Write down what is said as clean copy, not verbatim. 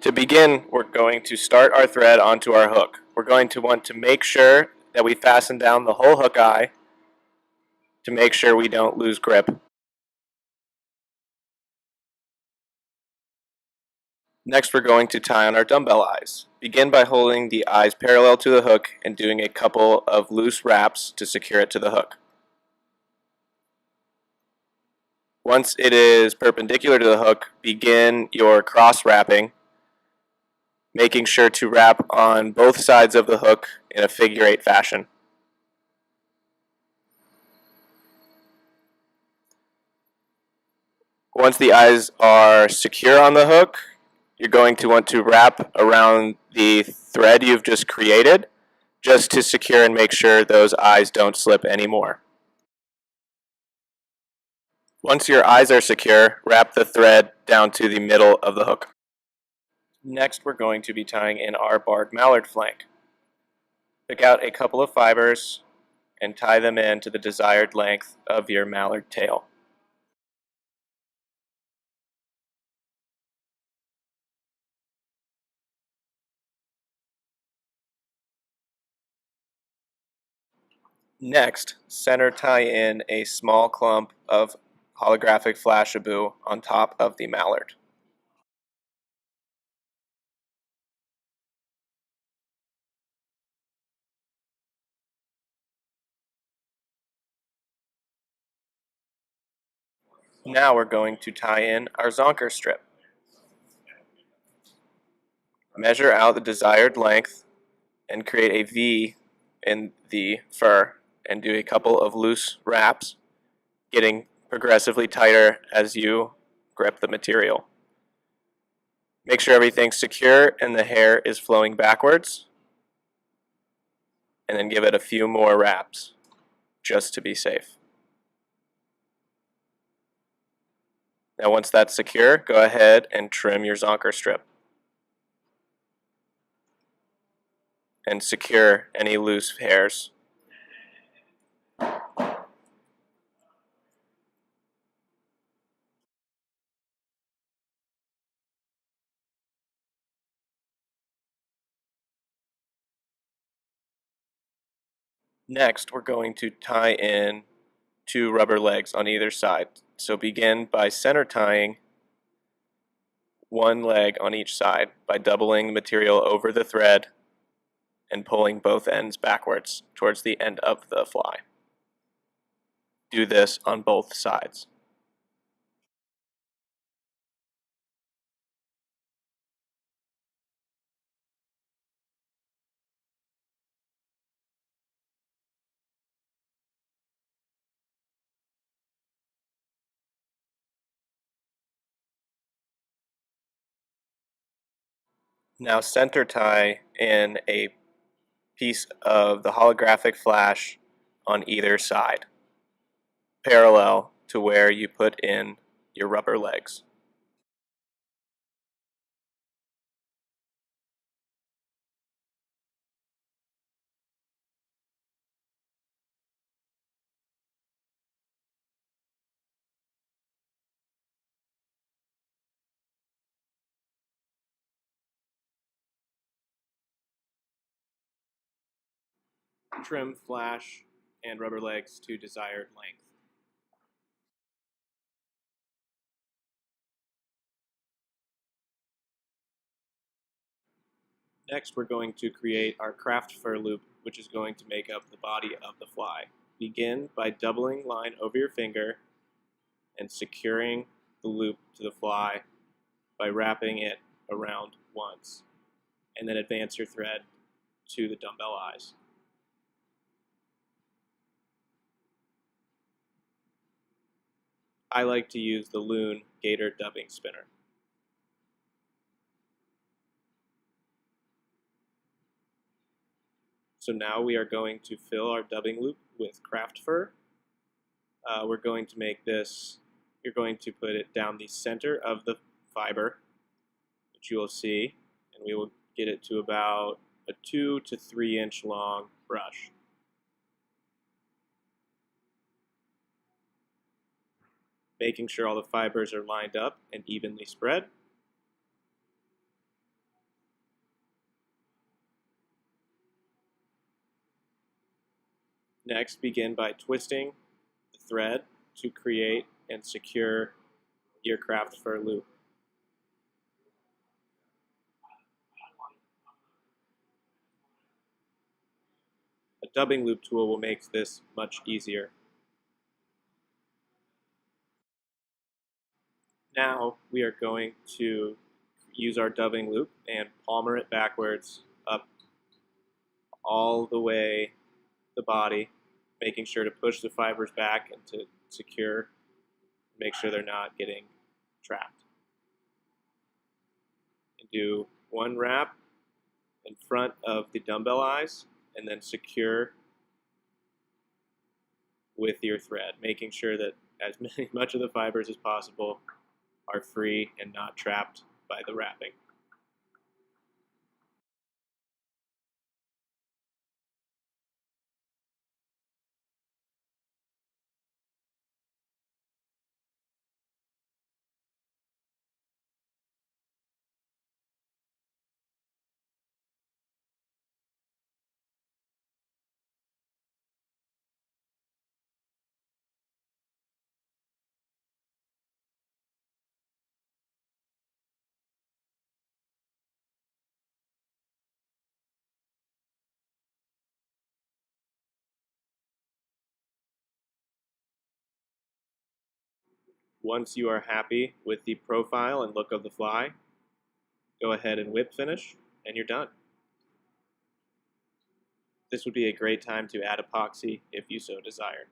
To begin, we're going to start our thread onto our hook. We're going to want to make sure that we fasten down the whole hook eye to make sure we don't lose grip. Next, we're going to tie on our dumbbell eyes. Begin by holding the eyes parallel to the hook and doing a couple of loose wraps to secure it to the hook. Once it is perpendicular to the hook, begin your cross wrapping, making sure to wrap on both sides of the hook in a figure-8 fashion. Once the eyes are secure on the hook, you're going to want to wrap around the thread you've just created just to secure and make sure those eyes don't slip anymore. Once your eyes are secure, wrap the thread down to the middle of the hook. Next, we're going to be tying in our barred mallard flank. Pick out a couple of fibers and tie them in to the desired length of your mallard tail. Next, center tie in a small clump of holographic flashabou on top of the mallard. Now we're going to tie in our zonker strip. Measure out the desired length and create a V in the fur and do a couple of loose wraps, getting progressively tighter as you grip the material. Make sure everything's secure and the hair is flowing backwards, and then give it a few more wraps just to be safe. Now once that's secure, go ahead and trim your zonker strip and secure any loose hairs. Next, we're going to tie in 2 rubber legs on either side. So begin by center tying 1 leg on each side by doubling the material over the thread and pulling both ends backwards towards the end of the fly. Do this on both sides. Now center tie in a piece of the holographic flash on either side, parallel to where you put in your rubber legs. Trim flash and rubber legs to desired length. Next, we're going to create our craft fur loop, which is going to make up the body of the fly. Begin by doubling line over your finger and securing the loop to the fly by wrapping it around once, and then advance your thread to the dumbbell eyes. I like to use the Loon Gator dubbing spinner. So now we are going to fill our dubbing loop with craft fur. We're going to make this, you're going to put it down the center of the fiber, which you will see, and we will get it to about a 2 to 3 inch long brush. Making sure all the fibers are lined up and evenly spread. Next, begin by twisting the thread to create and secure your craft fur loop. A dubbing loop tool will make this much easier. Now we are going to use our dubbing loop and palmer it backwards up all the way the body, making sure to push the fibers back and to secure, make sure they're not getting trapped. And do one wrap in front of the dumbbell eyes and then secure with your thread, making sure that as much of the fibers as possible are free and not trapped by the wrapping. Once you are happy with the profile and look of the fly, go ahead and whip finish, and you're done. This would be a great time to add epoxy if you so desire.